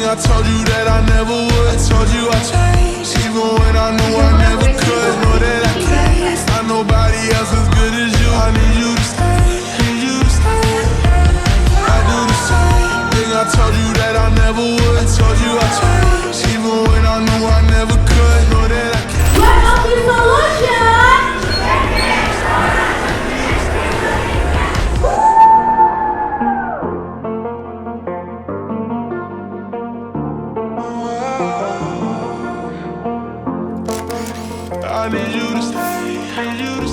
I told you that I never would. I told you I changed, even when I knew I never could. Know that I can't find nobody else as good as you. I need you to stay, need you to stay. I do the same thing, I told you that I never would. I told you I changed, even when I knew I never could. Know that I can't. What of the solution? I need you to stay, need you to